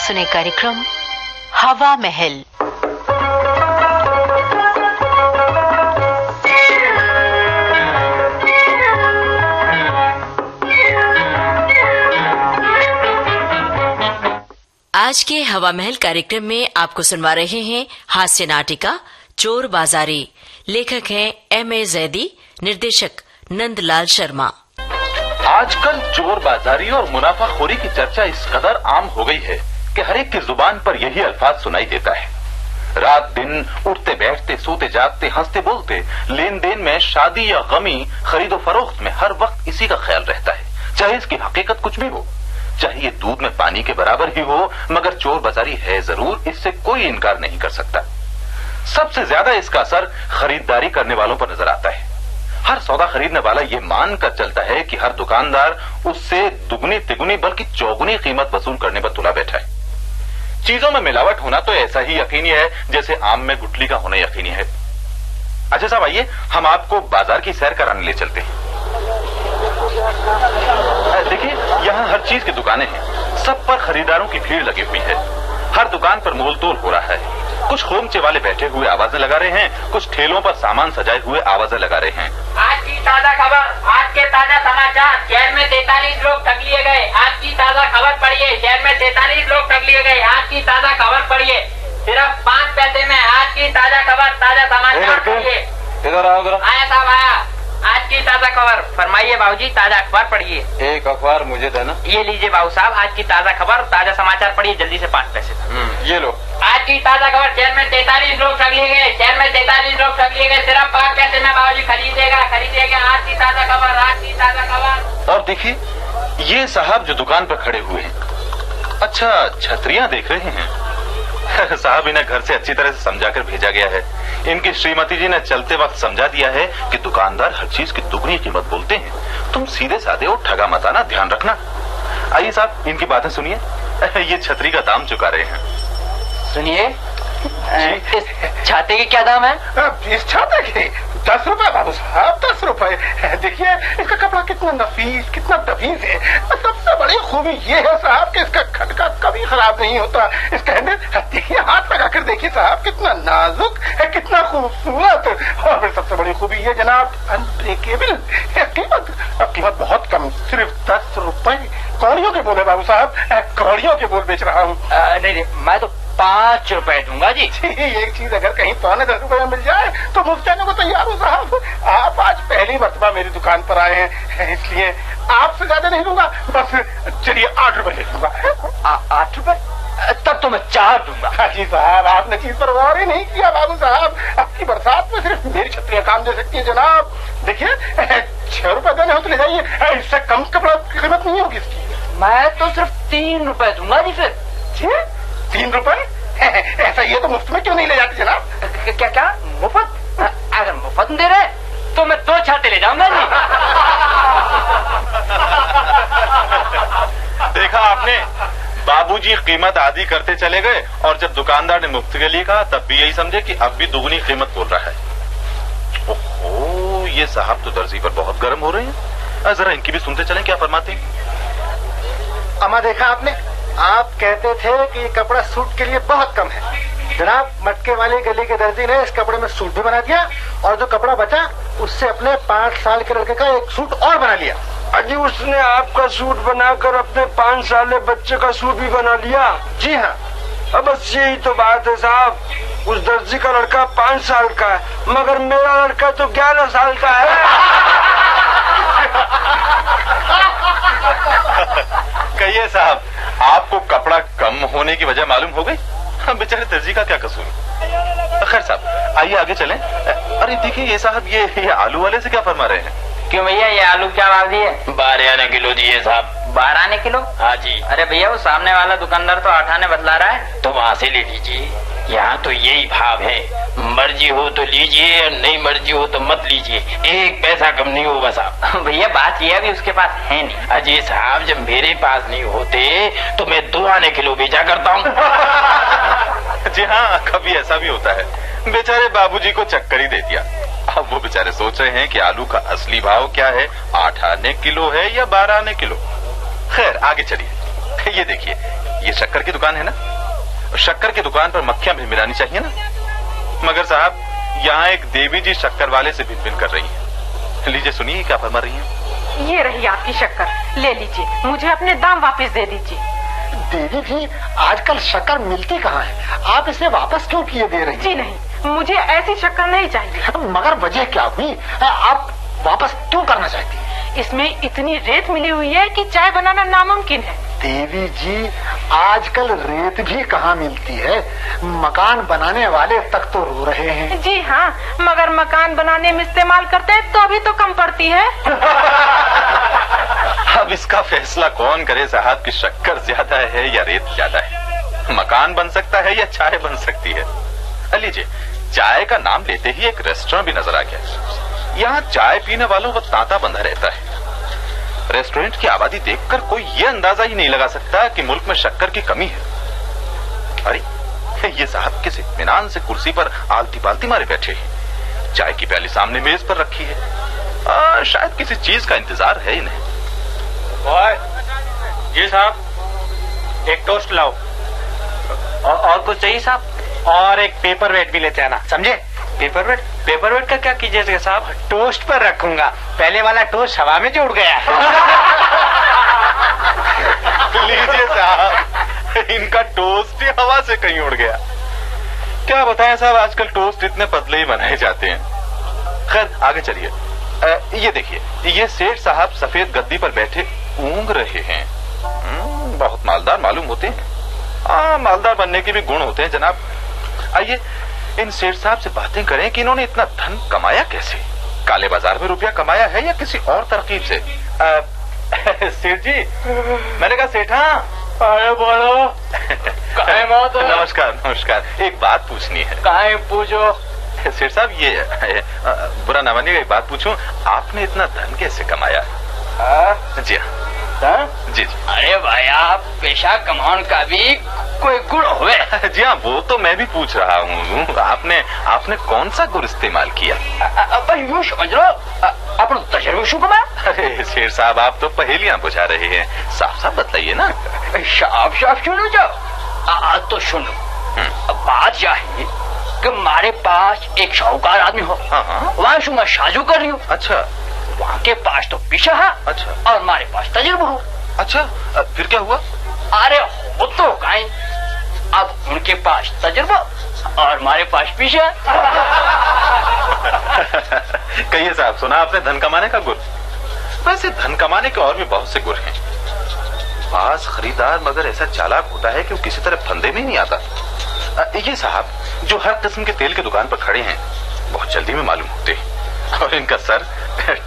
सुने कार्यक्रम हवा महल। आज के हवा महल कार्यक्रम में आपको सुनवा रहे हैं हास्य नाटिका चोर बाजारी। लेखक हैं M.A. जैदी, निर्देशक नंदलाल शर्मा। आजकल चोर बाजारी और मुनाफाखोरी की चर्चा इस कदर आम हो गई है कि हर एक की जुबान पर यही अल्फाज सुनाई देता है। रात दिन उठते बैठते, सोते जागते, हंसते बोलते, लेन देन में, शादी या गमी, खरीदो फरोख्त में हर वक्त इसी का ख्याल रहता है, चाहे इसकी हकीकत कुछ भी हो, चाहे ये दूध में पानी के बराबर ही हो, मगर चोर बाजारी है जरूर, इससे कोई इनकार नहीं कर सकता। सबसे ज्यादा इसका असर खरीदारी करने वालों पर नजर आता है। हर सौदा खरीदने वाला ये मान कर चलता है कि हर दुकानदार उससे दुगनी तिगुनी बल्कि चौगुनी कीमत वसूल करने पर तुला बैठा है। चीजों में मिलावट होना तो ऐसा ही यकीनी है जैसे आम में गुठली का होना यकीनी है। अच्छा साहब, आइए हम आपको बाजार की सैर कराने ले चलते हैं। देखिए, यहाँ हर चीज की दुकानें हैं, सब पर खरीदारों की भीड़ लगी हुई है। हर दुकान पर मोल तोल हो रहा है। कुछ खोमचे वाले बैठे हुए आवाजें लगा रहे हैं, कुछ ठेलों पर सामान सजाए हुए आवाजें लगा रहे हैं। आज की ताजा खबर, आज के ताजा समाचार, शहर में 43 लोग ठग लिए गए। आज की ताजा खबर पढ़िए, शहर में 43 लोग ठग लिए गए। आज की ताजा खबर पढ़िए, सिर्फ 5 पैसे में। आज की ताजा खबर, ताजा समाचार पढ़िए। इधर आओ जरा। आया साहब आया। आज की ताजा खबर फरमाइए बाबूजी, ताजा अखबार पढ़िए। एक अखबार मुझे देना। ये लीजिए बाबू साहब, आज की ताजा खबर, ताजा समाचार पढ़िए जल्दी से, 5 पैसे। ये लो। आज की ताजा खबर, शहर में 43 लोग ठग लिए गए। शहर में 43 लोग ठग लिए गए, सिर्फ 5 पैसे में बाबूजी। खरीदेगा खरीदेगा। आज की ताजा खबर, आज की ताजा खबर। और देखिए, ये साहब जो दुकान पर खड़े हुए हैं, अच्छा छतरियां देख रहे हैं। साहब, इन्हें घर से अच्छी तरह से समझाकर भेजा गया है। इनकी श्रीमती जी ने चलते वक्त समझा दिया है कि दुकानदार हर चीज की दुगनी कीमत बोलते हैं। तुम सीधे साधे और ठगा मत आना, ध्यान रखना। आइए साहब, इनकी बातें सुनिए। ये छतरी का दाम चुका रहे हैं। सुनिए, इस छाते की क्या दाम है? इस छाते की 10 रुपए बाबू साहब, 10 रुपए। देखिए इसका कपड़ा कितना नफीस, कितना तफीस है। सबसे बड़ी खूबी ये है साहब कि इसका खटका कभी खराब नहीं होता। इसका हैंडल देखिए, हाथ लगा कर देखिए साहब, कितना नाजुक है, कितना खूबसूरत। और फिर सबसे बड़ी खूबी ये जनाब, अनब्रेकेबल। कीमत बहुत कम, सिर्फ 10 रुपए। कौड़ियों के बोल है बाबू साहब, कौड़ियों के बोल बेच रहा हूँ। नहीं, मैं तो 5 रुपए दूंगा जी। एक चीज अगर कहीं 10 रुपए में मिल जाए तो मुफ्त जाने को तैयार हो साहब। आप आज पहली मर्तबा मेरी दुकान पर आए हैं, इसलिए आपसे ज्यादा नहीं दूंगा। बस चलिए 8 रुपए ले लूंगा। 8 रुपए? तब तो मैं 4 दूंगा। हाँ जी साहब, आपने चीज पर गौर ही नहीं किया बाबू साहब। आपकी बरसात में सिर्फ मेरी छतरियां काम दे सकती है जनाब। देखिए 6 रुपए देने हो तो ले जाइए, इससे कम कपड़ा की कीमत नहीं होगी इसकी। मैं तो सिर्फ 3 रुपए दूंगा जी। फिर 3 रुपए? ऐसा ये तो मुफ्त में क्यों नहीं ले जाते जनाब? क्या मुफ्त? अगर मुफ्त दे रहे तो मैं 2 छाते ले जाऊंगा जी। देखा आपने, बाबूजी कीमत आधी करते चले गए और जब दुकानदार ने मुफ्त के लिए कहा तब भी यही समझे कि अब भी दुगनी कीमत बोल रहा है। ओहो, ये साहब तो दर्जी पर बहुत गर्म हो रहे हैं। जरा इनकी भी सुनते चलें क्या फरमाते हैं। अम्मा, देखा आपने, आप कहते थे कि ये कपड़ा सूट के लिए बहुत कम है। जनाब, मटके वाली गली के दर्जी ने इस कपड़े में सूट भी बना दिया और जो कपड़ा बचा उससे अपने 5 साल के लड़के का एक सूट और बना लिया। अजी, उसने आपका सूट बनाकर अपने 5 साल बच्चे का सूट भी बना लिया? जी हाँ। अब बस यही तो बात है साहब, उस दर्जी का लड़का 5 साल का है मगर मेरा लड़का तो 11 साल का है। कहिए साहब, आपको कपड़ा कम होने की वजह मालूम हो गई? बेचारे दर्जी का क्या कसूर? खैर साहब, आइए आगे चलें। अरे देखिए ये साहब, ये आलू वाले से क्या फरमा रहे हैं? क्यों भैया, ये आलू क्या भाव दिए? 12 आने किलो दिए साहब। 12 आने किलो? हाँ जी। अरे भैया, वो सामने वाला दुकानदार तो 8 आने बतला रहा है। तो वहाँ से ले लीजिए, यहाँ तो यही भाव है। मर्जी हो तो लीजिए और नहीं मर्जी हो तो मत लीजिए, 1 पैसा कम नहीं होगा साहब। भैया बात यह अभी उसके पास है नहीं। अजय साहब, जब मेरे पास नहीं होते तो मैं 2 आने किलो बेचा करता हूँ। जी हाँ, कभी ऐसा भी होता है। बेचारे बाबूजी को चक्कर ही दे दिया। अब वो बेचारे सोच रहे हैं कि आलू का असली भाव क्या है, 8 आने किलो है या 12 आने किलो। खैर आगे चलिए। ये देखिए, ये शक्कर की दुकान है ना, शक्कर की दुकान पर मक्खियां भी मिलानी चाहिए ना। मगर साहब यहाँ एक देवी जी शक्कर वाले से भिन भिन कर रही हैं। लीजिए सुनिए क्या फरमा रही हैं। ये रही आपकी शक्कर, ले लीजिए, मुझे अपने दाम वापस दे दीजिए। देवी जी आजकल शक्कर मिलती कहाँ है, आप इसे वापस क्यों किए दे रही हैं? जी नहीं, मुझे ऐसी शक्कर नहीं चाहिए। मगर वजह क्या हुई, आप वापस क्यों करना चाहती हैं? इसमें इतनी रेत मिली हुई है कि चाय बनाना नामुमकिन है। देवी जी आजकल रेत भी कहाँ मिलती है, मकान बनाने वाले तक तो रो रहे हैं। जी हाँ, मगर मकान बनाने में इस्तेमाल करते हैं तो अभी तो कम पड़ती है। अब इसका फैसला कौन करे साहब कि शक्कर ज्यादा है या रेत ज्यादा है। मकान बन सकता है या चाय बन सकती है। लीजिए, चाय का नाम लेते ही एक रेस्टोरेंट भी नजर आ गया। यहाँ चाय पीने वालों का तांता बंधा रहता है। रेस्टोरेंट की आबादी देखकर कोई ये अंदाजा ही नहीं लगा सकता कि मुल्क में शक्कर की कमी है। अरे ये साहब किस इत्मीनान से कुर्सी पर आलती पालती मारे बैठे हैं। चाय की प्याली सामने मेज पर रखी है। शायद किसी चीज का इंतजार है इन्हें। जी साहब, एक टोस्ट लाओ। और कुछ चाहिए साहब? और एक पेपर वेट भी लेते आना, समझे? Paper wait? पेपर वेट का क्या कीजिएगा साहब? टोस्ट पर रखूंगा, पहले वाला टोस्ट हवा में जुड़ गया। लीजिए साहब, इनका टोस्ट ही हवा से कहीं उड़ गया। क्या बताएं साहब, आजकल टोस्ट इतने पतले ही बनाए जाते हैं। खैर आगे चलिए। ये देखिए, ये सेठ साहब सफेद गद्दी पर बैठे ऊँग रहे हैं। बहुत मालदार मालूम होते हैं। मालदार बनने के भी गुण होते हैं जनाब। आइए इन सेठ साहब से बातें करें कि इन्होंने इतना धन कमाया कैसे। काले बाजार में रुपया कमाया है या किसी और तरकीब से। सेठ जी, मैंने कहा सेठा। अरे बोलो। नमस्कार नमस्कार, एक बात पूछनी है। काहे पूछो। सेठ साहब, ये बुरा ना मानिएगा, एक बात पूछूं, आपने इतना धन कैसे कमाया? जी हाँ। जी जी। अरे भैया, पैसा कमाने का भी कोई गुण हुए। जी हाँ, वो तो मैं भी पूछ रहा हूँ। आपने कौन सा गुण इस्तेमाल किया? भाई यूँ समझ लो, अपना तजर्बा शू कमा। अरे शेर साहब, आप तो पहेलियाँ बुझा रहे हैं। साफ साफ बताइए ना। साफ साफ सुनो जाओ। तो सुनो, बात यह है कि हमारे पास एक साहूकार आदमी हो। वहाँ से मैं साजू कर रही हूँ। अच्छा। वहाँ के पास तो पीछा है। अच्छा। और हमारे पास तजुर्बा हो। अच्छा, फिर क्या हुआ? अरे हो तो कहीं, अब उनके पास तजुर्बा और हमारे पास पीछा। कहिए साहब, सुना आपने धन कमाने का गुण? वैसे धन कमाने के और भी बहुत से गुण हैं। पास खरीदार मगर ऐसा चालाक होता है कि वो किसी तरह फंदे में ही नहीं आता। ये साहब जो हर किस्म के तेल की दुकान पर खड़े हैं, बहुत जल्दी में मालूम होते हैं। और इनका सर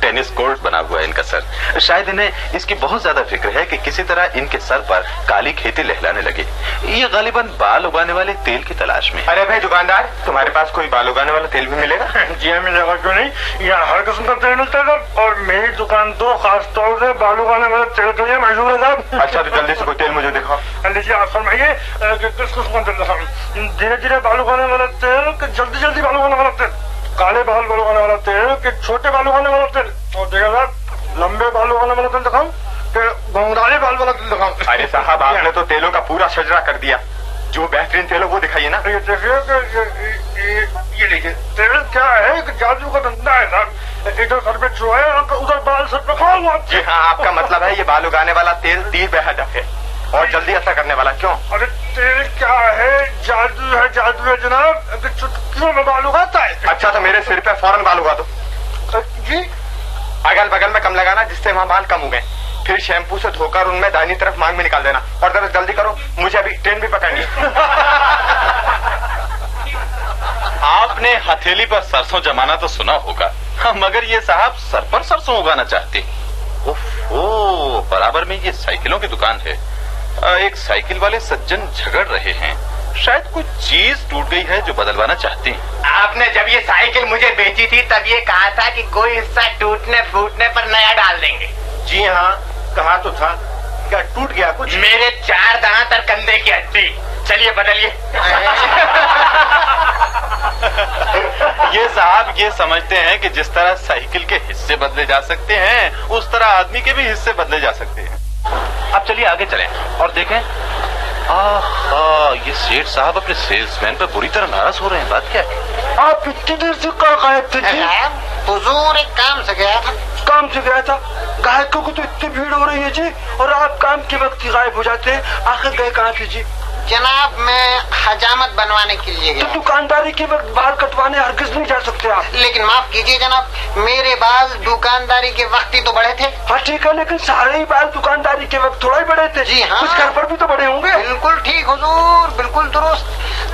टेनिस कोर्ट बना हुआ है। इनका सर, शायद इन्हें इसकी बहुत ज्यादा फिक्र है कि किसी तरह इनके सर पर काली खेती लहलाने लगे। ये गालिबन बाल उगाने वाले तेल की तलाश में। अरे भाई दुकानदार, तुम्हारे पास कोई बाल उगाने वाला तेल भी मिलेगा? जी हाँ, मिलेगा, क्यों नहीं। यहाँ हर किस्म का तेल मिलता है और मेरी दुकान तो खास तौर से बाल उगाने वाले तेल के लिए मशहूर है साहब। अच्छा, तो जल्दी से कोई तेल मुझे दिखाओ। लीजिए, आप फरमाइए किस किस्म का तेल दिखाऊं? धीरे धीरे बाल उगाने वाला तेल कि जल्दी जल्दी बाल उगाने वाला तेल? काले बाल उगाने वाला तेल कि छोटे बाल उगाने वाला तेल? और देखा साहब, लंबे बाल उगाने वाला तेल दिखाऊं कि घुंघराले बाल वाला तेल दिखाऊं? अरे साहब, आपने तो तेलों का पूरा शजरा कर दिया। जो बेहतरीन तेल हो वो दिखाइए ना। ये देखिए, ये लीजिए, तेल क्या है, एक जादू का धंधा है साहब। इधर सर पे चुहाया, उधर बाल सर पे खाओ। जी हाँ, आपका मतलब है ये बाल उगाने वाला तेल तीर बेहदफ है और जल्दी असर करने वाला। क्यों? अरे तेल क्या है, जादू है जनाब, चुटकियों में बाल उगाता है। अच्छा, तो मेरे सिर पे फौरन बाल उगा दो। जी, अगल बगल में कम लगाना जिससे वहाँ बाल कम उगे। फिर शैम्पू से धोकर उनमें दाहिनी तरफ मांग में निकाल देना। और जरा जल्दी करो, मुझे अभी ट्रेन भी पकड़नी है। आपने हथेली पर सरसों जमाना तो सुना होगा, मगर ये साहब सर पर सरसों उगाना चाहते। ओहो, बराबर में ये साइकिलों की दुकान है। एक साइकिल वाले सज्जन झगड़ रहे हैं। शायद कुछ चीज टूट गई है जो बदलवाना चाहते हैं। आपने जब ये साइकिल मुझे बेची थी तब ये कहा था कि कोई हिस्सा टूटने फूटने पर नया डाल देंगे। जी हाँ, कहा तो था। क्या टूट गया कुछ? मेरे 4 दांत और कंधे की हड्डी। चलिए बदलिए। ये साहब ये समझते हैं कि जिस तरह साइकिल के हिस्से बदले जा सकते हैं, उस तरह आदमी के भी हिस्से बदले जा सकते हैं। अब चलिए आगे चलें और देखें आहा, ये सेठ साहब अपने सेल्समैन पर बुरी तरह नाराज हो रहे हैं। बात क्या है? आप इतनी देर से कहाँ गायब थे जी? हुजूर एक काम से गया था। काम से गया था? ग्राहकों को तो इतनी भीड़ हो रही है जी, और आप काम के वक्त ही गायब हो जाते हैं। आखिर गए कहाँ थे जी? जनाब मैं हजामत बनवाने के लिए तो गया। दुकानदारी के वक्त बाल कटवाने हरगिज नहीं जा सकते आप। लेकिन माफ कीजिए जनाब, मेरे बाल दुकानदारी के वक्त ही तो बड़े थे। हाँ ठीक है, लेकिन सारे ही बाल दुकानदारी के वक्त थोड़ा ही बड़े थे। जी हाँ। कुछ घर पर भी तो बड़े होंगे। बिल्कुल ठीक हुजूर, बिल्कुल दुरुस्त।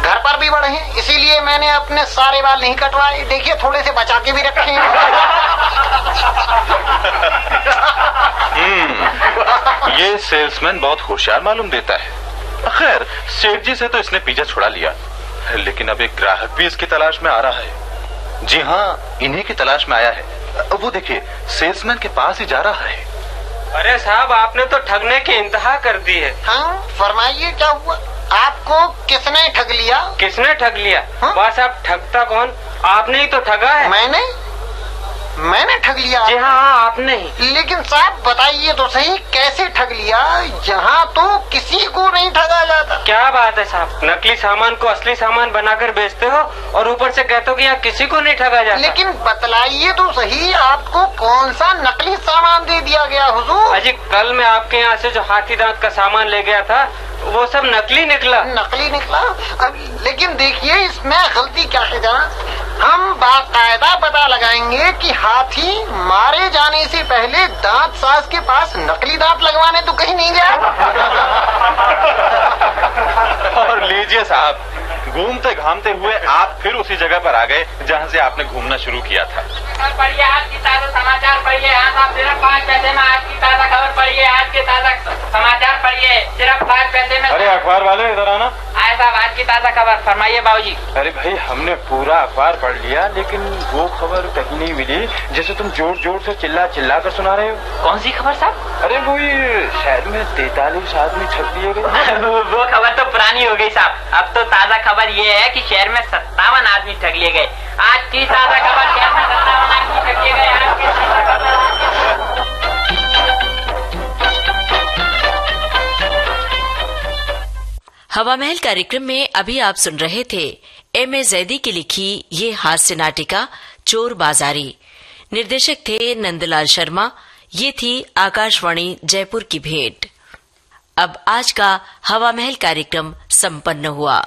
घर पर भी बड़े हैं, इसीलिए मैंने अपने सारे बाल नहीं कटवाए। देखिए थोड़े से बचा के भी रखे हैं। ये सेल्समैन बहुत होशियार मालूम देता है। खैर, सेठ जी से तो इसने पीछा छुड़ा लिया, लेकिन अब एक ग्राहक भी इसकी तलाश में आ रहा है। जी हाँ, इन्हीं की तलाश में आया है। वो देखिए, सेल्समैन के पास ही जा रहा है। अरे साहब, आपने तो ठगने की इंतहा कर दी है। हाँ फरमाइए क्या हुआ? आपको किसने ठग लिया? किसने ठग लिया? हाँ? बस आप ठगता कौन? आपने ही तो ठगा है। मैंने ठग लिया? जी हाँ, आपने ही। लेकिन साहब बताइए तो सही, कैसे ठग लिया? यहाँ तो किसी को नहीं ठगा जाता। क्या बात है साहब, नकली सामान को असली सामान बनाकर बेचते हो और ऊपर से कहते हो कि यहाँ किसी को नहीं ठगा जाता। लेकिन बतलाइए तो सही, आपको कौन सा नकली सामान दे दिया गया हुजूर? अजी कल मैं आपके यहाँ से जो हाथी दांत का सामान ले गया था वो सब नकली निकला। नकली निकला? लेकिन देखिए इसमें गलती क्या है जनाब, हम बाकायदा पता लगाएंगे कि हाथी मारे जाने से पहले दांत साज के पास नकली दांत लगवाने तो कहीं नहीं गया। और लीजिए साहब, घूमते घामते हुए आप फिर उसी जगह पर आ गए जहाँ से आपने घूमना शुरू किया था। पढ़िए, आज की ताजा समाचार पढ़िए। हाँ साहब, सिर्फ 5 पैसे में आज की ताजा खबर पढ़िए। आज के ताजा समाचार पढ़िए, सिर्फ 5 पैसे में। अरे अखबार वाले इधर आना। आए साहब, आज की ताजा खबर फरमाइए बाबूजी। अरे भाई, हमने पूरा अखबार पढ़ लिया, लेकिन वो खबर कहीं नहीं मिली जैसे तुम जोर जोर से चिल्ला कर सुना रहे हो। कौन सी खबर साहब? अरे वो ये शहर में 43 आदमी ठग दिए गए। वो खबर तो पुरानी हो गई साहब। अब तो ताजा खबर ये है कि शहर में 57 आदमी ठग लिए गए। आज की ताजा खबर, शहर में 57 आदमी ठग लिए गए। आज की ताजा खबर। हवा महल कार्यक्रम में अभी आप सुन रहे थे M.A. जैदी की लिखी ये हास्य नाटिका चोर बाजारी। निर्देशक थे नंदलाल शर्मा। ये थी आकाशवाणी जयपुर की भेंट। अब आज का हवा महल कार्यक्रम संपन्न हुआ।